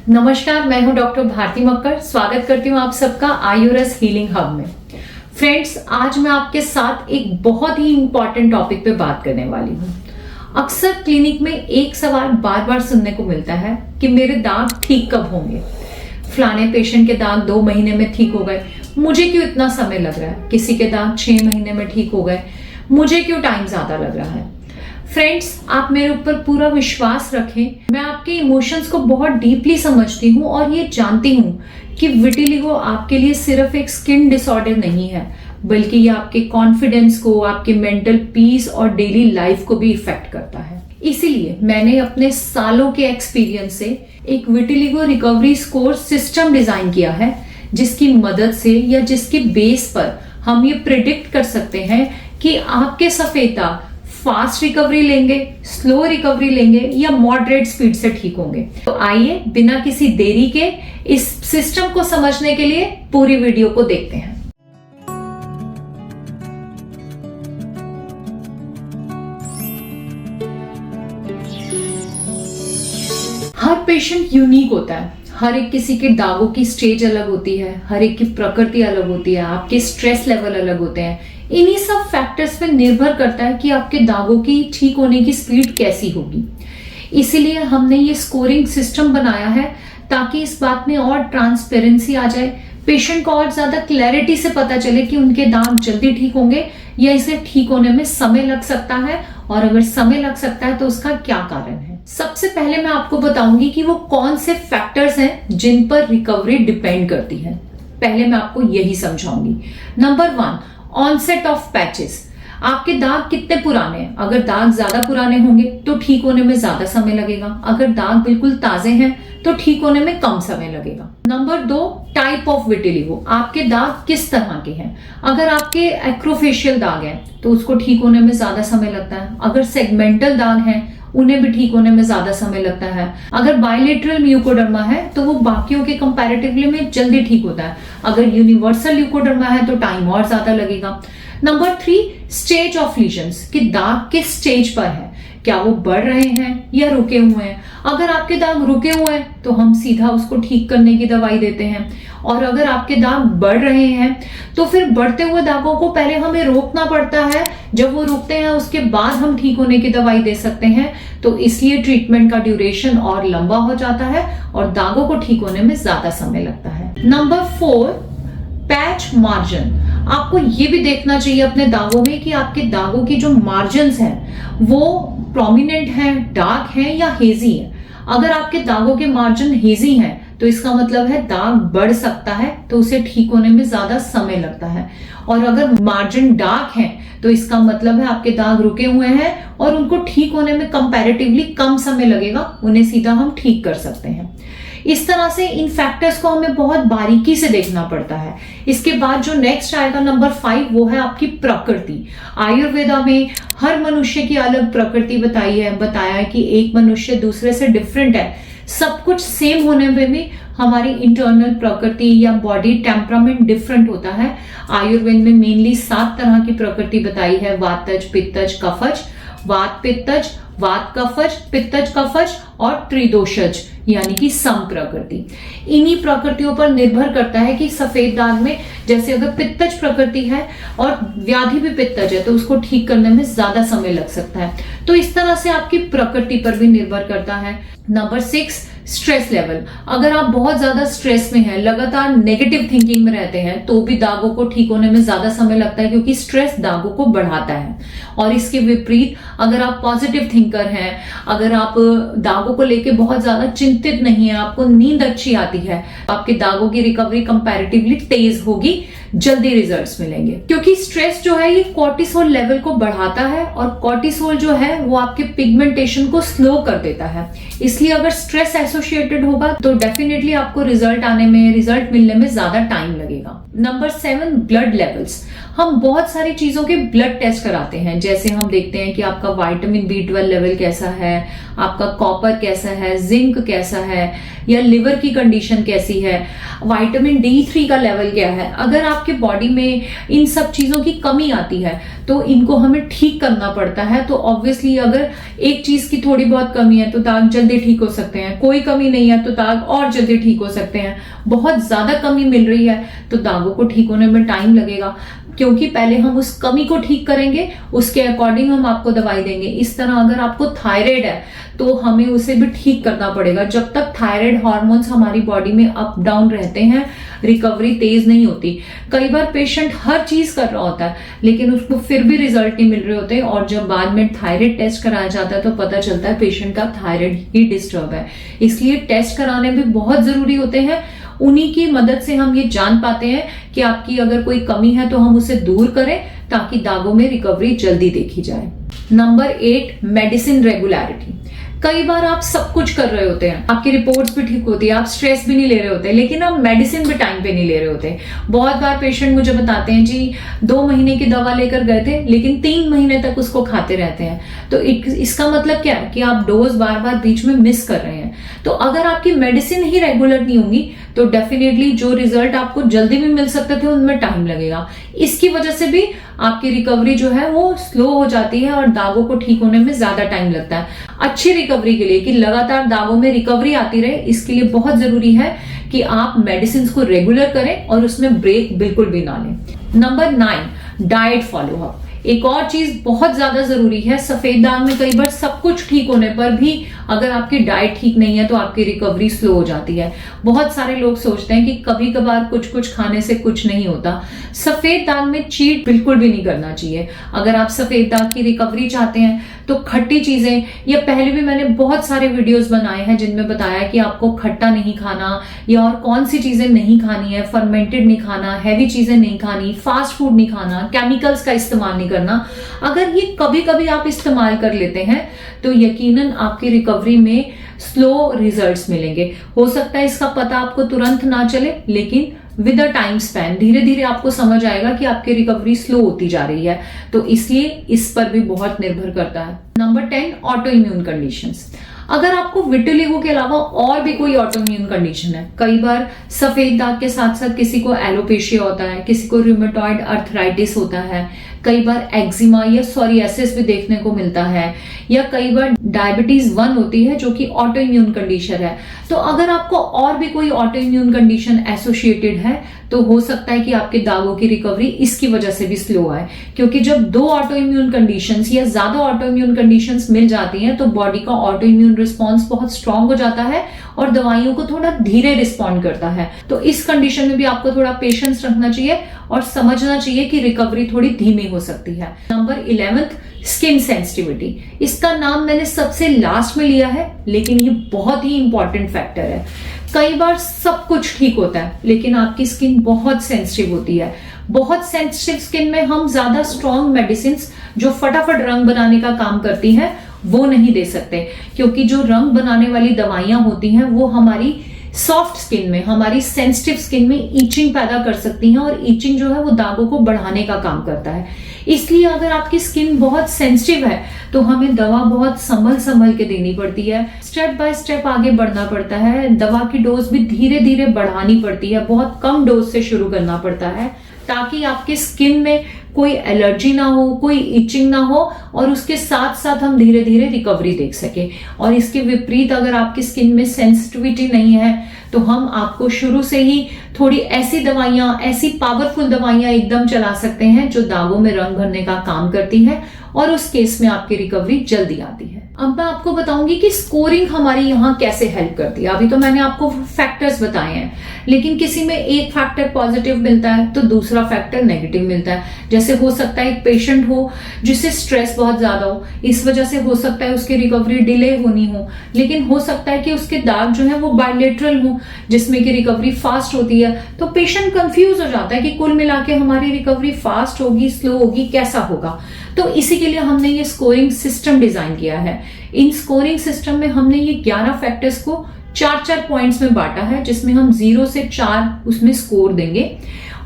नमस्कार, मैं हूं डॉक्टर भारती मक्कर। स्वागत करती हूं आप सबका आयुरस हीलिंग हब में। फ्रेंड्स, आज मैं आपके साथ एक बहुत ही इंपॉर्टेंट टॉपिक पे बात करने वाली हूं। अक्सर क्लिनिक में एक सवाल बार बार सुनने को मिलता है कि मेरे दाग ठीक कब होंगे। फलाने पेशेंट के दाग 2 महीने में ठीक हो गए, मुझे क्यों इतना समय लग रहा है। किसी के दाग 6 महीने में ठीक हो गए, मुझे क्यों टाइम ज्यादा लग रहा है। फ्रेंड्स, आप मेरे ऊपर पूरा विश्वास रखें, मैं आपके इमोशंस को बहुत डीपली समझती हूँ और ये जानती हूँ कि विटिलिगो आपके लिए सिर्फ एक स्किन डिसऑर्डर नहीं है, बल्कि ये आपके कॉन्फिडेंस को, आपके मेंटल पीस और डेली लाइफ को भी इफेक्ट करता है। इसीलिए मैंने अपने सालों के एक्सपीरियंस से एक vitiligo recovery score system design किया है, जिसकी मदद से या जिसके बेस पर हम ये प्रिडिक्ट कर सकते हैं कि आपके सफेद दाग फास्ट रिकवरी लेंगे, स्लो रिकवरी लेंगे या मॉडरेट स्पीड से ठीक होंगे। तो आइए बिना किसी देरी के इस सिस्टम को समझने के लिए पूरी वीडियो को देखते हैं। हर पेशेंट यूनिक होता है, हर एक किसी के दागों की स्टेज अलग होती है, हर एक की प्रकृति अलग होती है, आपके स्ट्रेस लेवल अलग होते हैं। इन्हीं सब फैक्टर्स पे निर्भर करता है कि आपके दागों की ठीक होने की स्पीड कैसी होगी। इसीलिए हमने ये स्कोरिंग सिस्टम बनाया है ताकि इस बात में और ट्रांसपेरेंसी आ जाए, पेशेंट को और ज्यादा क्लैरिटी से पता चले कि उनके दाग जल्दी ठीक होंगे या इसे ठीक होने में समय लग सकता है, और अगर समय लग सकता है तो उसका क्या कारण है। सबसे पहले मैं आपको बताऊंगी कि वो कौन से फैक्टर्स हैं जिन पर रिकवरी डिपेंड करती है। पहले मैं आपको यही समझाऊंगी। Number 1, onset of patches. आपके दाग कितने पुराने हैं। अगर दाग ज्यादा पुराने होंगे तो ठीक होने में ज्यादा समय लगेगा, अगर दाग बिल्कुल ताजे हैं तो ठीक होने में कम समय लगेगा। Number 2, type of vitiligo. आपके दाग किस तरह के हैं। अगर आपके एक्रोफेशियल दाग हैं तो उसको ठीक होने में ज्यादा समय लगता है, अगर सेगमेंटल दाग हैं उन्हें भी ठीक होने में ज्यादा समय लगता है, अगर बायलेटरल म्यूकोडर्मा है तो वो बाकियों के कंपैरेटिवली में जल्दी ठीक होता है, अगर यूनिवर्सल ल्यूकोडर्मा है तो टाइम और ज्यादा लगेगा। नंबर 3, स्टेज ऑफ लीजन्स, कि दाग किस स्टेज पर है, क्या वो बढ़ रहे हैं या रुके हुए हैं। अगर आपके दाग रुके हुए हैं तो हम सीधा उसको ठीक करने की दवाई देते हैं, और अगर आपके दाग बढ़ रहे हैं तो फिर बढ़ते हुए दागों को पहले हमें रोकना पड़ता है। जब वो रुकते हैं उसके बाद हम ठीक होने की दवाई दे सकते हैं, तो इसलिए ट्रीटमेंट का ड्यूरेशन और लंबा हो जाता है और दागों को ठीक होने में ज्यादा समय लगता है। Number 4, patch margin. आपको ये भी देखना चाहिए अपने दागों में कि आपके दागों की जो मार्जिन्स हैं वो प्रोमिनेंट हैं, डार्क हैं या हेजी हैं। अगर आपके दागों के मार्जिन हेजी हैं तो इसका मतलब है दाग बढ़ सकता है, तो उसे ठीक होने में ज्यादा समय लगता है, और अगर मार्जिन डार्क है तो इसका मतलब है आपके दाग रुके हुए हैं और उनको ठीक होने में कंपैरेटिवली कम समय लगेगा, उन्हें सीधा हम ठीक कर सकते हैं। इस तरह से इन फैक्टर्स को हमें बहुत बारीकी से देखना पड़ता है। इसके बाद जो नेक्स्ट आएगा नंबर 5, वो है आपकी प्रकृति। आयुर्वेदा में हर मनुष्य की अलग प्रकृति बताया है कि एक मनुष्य दूसरे से डिफरेंट है। सब कुछ सेम होने में भी हमारी इंटरनल प्रकृति या बॉडी टेम्परामेंट डिफरेंट होता है। आयुर्वेद में मेनली 7 तरह की प्रकृति बताई है: वातज, पित्तज, कफज, वात पित्तज, वात कफज, पित्तज कफज और त्रिदोषज यानी कि सम प्रकृति। इन्हीं प्रकृतियों पर निर्भर करता है कि सफेद दाग में, जैसे अगर पित्तज प्रकृति है और व्याधि भी पित्तज है तो उसको ठीक करने में ज्यादा समय लग सकता है। तो इस तरह से आपकी प्रकृति पर भी निर्भर करता है। Number 6, stress level. अगर आप बहुत ज्यादा स्ट्रेस में हैं, लगातार नेगेटिव थिंकिंग में रहते हैं, तो भी दागों को ठीक होने में ज्यादा समय लगता है, क्योंकि स्ट्रेस दागों को बढ़ाता है। और इसके विपरीत अगर आप पॉजिटिव थिंकर हैं, अगर आप दागों को लेके बहुत ज्यादा चिंतित नहीं है, आपको नींद अच्छी आती है, आपके दागों की रिकवरी कंपैरेटिवली तेज होगी, जल्दी रिजल्ट्स मिलेंगे। क्योंकि स्ट्रेस जो है ये कॉर्टिसोल लेवल को बढ़ाता है, और कॉर्टिसोल जो है वो आपके पिगमेंटेशन को स्लो कर देता है। इसलिए अगर स्ट्रेस एसोसिएटेड होगा तो डेफिनेटली आपको रिजल्ट मिलने में ज्यादा टाइम लगेगा। Number 7, blood levels. हम बहुत सारी चीजों के ब्लड टेस्ट कराते हैं, जैसे हम देखते हैं कि आपका विटामिन B12 लेवल कैसा है, आपका कॉपर कैसा है, जिंक कैसा है, या लिवर की कंडीशन कैसी है, विटामिन D3 का लेवल क्या है। अगर आपके बॉडी में इन सब चीजों की कमी आती है तो इनको हमें ठीक करना पड़ता है। तो ऑब्वियसली अगर एक चीज की थोड़ी बहुत कमी है तो दाग जल्दी जल्दी ठीक हो सकते हैं। कोई कमी नहीं है तो दाग और जल्दी ठीक हो सकते हैं। बहुत ज्यादा कमी मिल रही है तो दागों को ठीक होने में टाइम लगेगा, क्योंकि पहले हम उस कमी को ठीक करेंगे, उसके अकॉर्डिंग हम आपको दवाई देंगे। इस तरह अगर आपको थायराइड है तो हमें उसे भी ठीक करना पड़ेगा। जब तक थायराइड हार्मोन्स हमारी बॉडी में अप डाउन रहते हैं, रिकवरी तेज नहीं होती। कई बार पेशेंट हर चीज कर रहा होता है लेकिन उसको फिर भी रिजल्ट नहीं मिल रहे होते, और जब बाद में थायराइड टेस्ट कराया जाता है तो पता चलता है पेशेंट का थायराइड ही डिस्टर्ब है। इसलिए टेस्ट कराने भी बहुत जरूरी होते हैं। उन्हीं की मदद से हम ये जान पाते हैं कि आपकी अगर कोई कमी है तो हम उसे दूर करें ताकि दागों में रिकवरी जल्दी देखी जाए। Number 8, medicine regularity. कई बार आप सब कुछ कर रहे होते हैं, आपकी रिपोर्ट्स भी ठीक होती है, आप स्ट्रेस भी नहीं ले रहे होते, लेकिन आप मेडिसिन भी टाइम पे नहीं ले रहे होते। बहुत बार पेशेंट मुझे बताते हैं जी 2 महीने की दवा लेकर गए थे लेकिन 3 महीने तक उसको खाते रहते हैं। तो इसका मतलब क्या है कि आप डोज बार बार बीच में मिस कर रहे हैं। तो अगर आपकी मेडिसिन ही रेगुलर नहीं होगी तो डेफिनेटली जो रिजल्ट आपको जल्दी भी मिल सकते थे उनमें टाइम लगेगा। इसकी वजह से भी आपकी रिकवरी जो है वो स्लो हो जाती है और दागों को ठीक होने में ज्यादा टाइम लगता है। अच्छी रिकवरी के लिए कि लगातार दागों में रिकवरी आती रहे, इसके लिए बहुत जरूरी है कि आप मेडिसिन को रेगुलर करें और उसमें ब्रेक बिल्कुल भी ना लें। Number 9, diet follow up. एक और चीज बहुत ज्यादा जरूरी है। सफेद दाग में कई बार सब कुछ ठीक होने पर भी अगर आपकी डाइट ठीक नहीं है तो आपकी रिकवरी स्लो हो जाती है। बहुत सारे लोग सोचते हैं कि कभी कभार कुछ खाने से कुछ नहीं होता। सफेद दाग में चीट बिल्कुल भी नहीं करना चाहिए। अगर आप सफेद दाग की रिकवरी चाहते हैं तो खट्टी चीजें, या पहले भी मैंने बहुत सारे वीडियोस बनाए हैं जिनमें बताया कि आपको खट्टा नहीं खाना या और कौन सी चीजें नहीं खानी है, फर्मेंटेड नहीं खाना, हैवी चीजें नहीं खानी, फास्ट फूड नहीं खाना, केमिकल्स का इस्तेमाल नहीं करना। अगर ये कभी कभी आप इस्तेमाल कर लेते हैं तो यकीनन आपकी रिकवरी में स्लो रिजल्ट्स मिलेंगे। हो सकता है इसका पता आपको तुरंत ना चले, लेकिन विद अ टाइम स्पैन धीरे धीरे आपको समझ आएगा कि आपकी रिकवरी स्लो होती जा रही है। तो इसलिए इस पर भी बहुत निर्भर करता है। Number 10, auto immune conditions. अगर आपको विटिलिगो के अलावा और भी कोई ऑटो इम्यून कंडीशन है, कई बार सफेद दाग के साथ साथ किसी को एलोपेशिया होता है, किसी को रूमेटॉइड अर्थराइटिस होता है, कई बार एक्जिमा या सोरियासिस भी देखने को मिलता है, या कई बार डायबिटीज 1 होती है जो कि ऑटो इम्यून कंडीशन है। तो अगर आपको और भी कोई ऑटो इम्यून कंडीशन एसोसिएटेड है तो हो सकता है कि आपके दागों की रिकवरी इसकी वजह से भी स्लो आए, क्योंकि जब 2 ऑटो इम्यून कंडीशंस या ज्यादा ऑटो इम्यून कंडीशंस मिल जाती हैं तो बॉडी का ऑटो इम्यून रिस्पॉन्स बहुत स्ट्रांग हो जाता है और दवाइयों को थोड़ा धीरे रिस्पॉन्ड करता है। तो इस कंडीशन में भी आपको थोड़ा पेशेंस रखना चाहिए और समझना चाहिए कि रिकवरी थोड़ी धीमी हो सकती है। Number 11, skin sensitivity. इसका नाम मैंने सबसे लास्ट में लिया है लेकिन ये बहुत ही इंपॉर्टेंट फैक्टर है। कई बार सब कुछ ठीक होता है लेकिन आपकी स्किन बहुत सेंसिटिव होती है। बहुत सेंसिटिव स्किन में हम ज्यादा स्ट्रॉन्ग मेडिसिन जो फटाफट रंग बनाने का काम करती हैं वो नहीं दे सकते, क्योंकि जो रंग बनाने वाली दवाइयां होती हैं वो हमारी सॉफ्ट स्किन में, हमारी सेंसिटिव स्किन में ईचिंग पैदा कर सकती हैं और ईचिंग जो है वो दागों को बढ़ाने का काम करता है। इसलिए अगर आपकी स्किन बहुत सेंसिटिव है तो हमें दवा बहुत संभल के देनी पड़ती है, स्टेप बाय स्टेप आगे बढ़ना पड़ता है। दवा की डोज भी धीरे धीरे बढ़ानी पड़ती है, बहुत कम डोज से शुरू करना पड़ता है ताकि आपके स्किन में कोई एलर्जी ना हो, कोई इचिंग ना हो और उसके साथ साथ हम धीरे धीरे रिकवरी देख सके। और इसके विपरीत अगर आपकी स्किन में सेंसिटिविटी नहीं है तो हम आपको शुरू से ही थोड़ी ऐसी दवाइयां, ऐसी पावरफुल दवाइयां एकदम चला सकते हैं जो दागों में रंग भरने का काम करती है और उस केस में आपकी रिकवरी जल्दी आती है। अब मैं आपको बताऊंगी कि स्कोरिंग हमारी यहाँ कैसे हेल्प करती है। अभी तो मैंने आपको फैक्टर्स बताए हैं, लेकिन किसी में एक फैक्टर पॉजिटिव मिलता है तो दूसरा फैक्टर नेगेटिव मिलता है। जैसे हो सकता है एक पेशेंट हो जिससे स्ट्रेस बहुत ज्यादा हो, इस वजह से हो सकता है उसकी रिकवरी डिले होनी हो, लेकिन हो सकता है कि उसके दाग जो है वो बायलेटरल हो जिसमें कि रिकवरी फास्ट होती है। तो पेशेंट कंफ्यूज हो जाता है कि कुल मिला के हमारी रिकवरी फास्ट होगी, स्लो होगी, कैसा होगा। तो इसी के लिए हमने ये स्कोरिंग सिस्टम डिजाइन किया है। इन स्कोरिंग सिस्टम में हमने ये 11 फैक्टर्स को 4-4 पॉइंट्स में बांटा है, जिसमें हम 0 से 4 उसमें स्कोर देंगे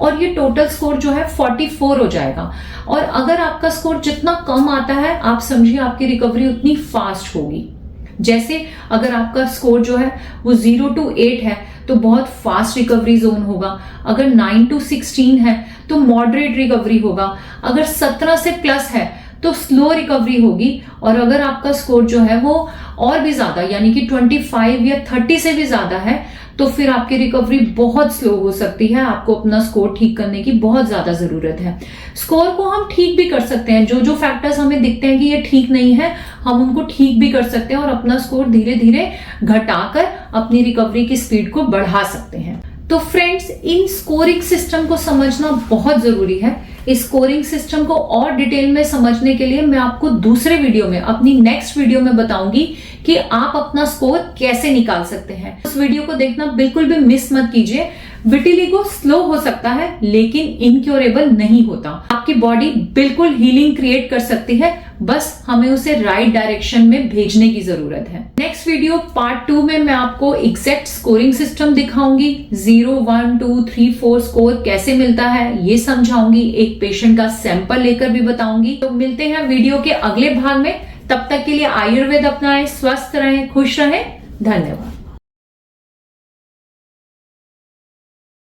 और ये टोटल स्कोर जो है 44 हो जाएगा। और अगर आपका स्कोर जितना कम आता है आप समझिए आपकी रिकवरी उतनी फास्ट होगी। जैसे अगर आपका स्कोर जो है वो 0 to 8 है तो बहुत फास्ट रिकवरी जोन होगा, अगर 9 to 16 है तो मॉडरेट रिकवरी होगा, अगर 17 से प्लस है तो स्लो रिकवरी होगी, और अगर आपका स्कोर जो है वो और भी ज्यादा यानी कि 25 या 30 से भी ज्यादा है तो फिर आपकी रिकवरी बहुत स्लो हो सकती है। आपको अपना स्कोर ठीक करने की बहुत ज्यादा जरूरत है। स्कोर को हम ठीक भी कर सकते हैं, जो जो फैक्टर्स हमें दिखते हैं कि ये ठीक नहीं है हम उनको ठीक भी कर सकते हैं और अपना स्कोर धीरे धीरे घटाकर अपनी रिकवरी की स्पीड को बढ़ा सकते हैं। तो फ्रेंड्स, इन स्कोरिंग सिस्टम को समझना बहुत जरूरी है। इस स्कोरिंग सिस्टम को और डिटेल में समझने के लिए मैं आपको दूसरे वीडियो में, अपनी नेक्स्ट वीडियो में बताऊंगी कि आप अपना स्कोर कैसे निकाल सकते हैं। उस वीडियो को देखना बिल्कुल भी मिस मत कीजिए। विटिलिगो स्लो हो सकता है लेकिन इनक्योरेबल नहीं होता। आपकी बॉडी बिल्कुल हीलिंग क्रिएट कर सकती है, बस हमें उसे राइट डायरेक्शन में भेजने की जरूरत है। नेक्स्ट वीडियो पार्ट 2 में मैं आपको एग्जैक्ट स्कोरिंग सिस्टम दिखाऊंगी। 0, 1, 2, 3, 4 स्कोर कैसे मिलता है ये समझाऊंगी। एक पेशेंट का सैंपल लेकर भी बताऊंगी। तो मिलते हैं वीडियो के अगले भाग में। तब तक के लिए आयुर्वेद अपनाएं, स्वस्थ रहें, खुश रहें। धन्यवाद।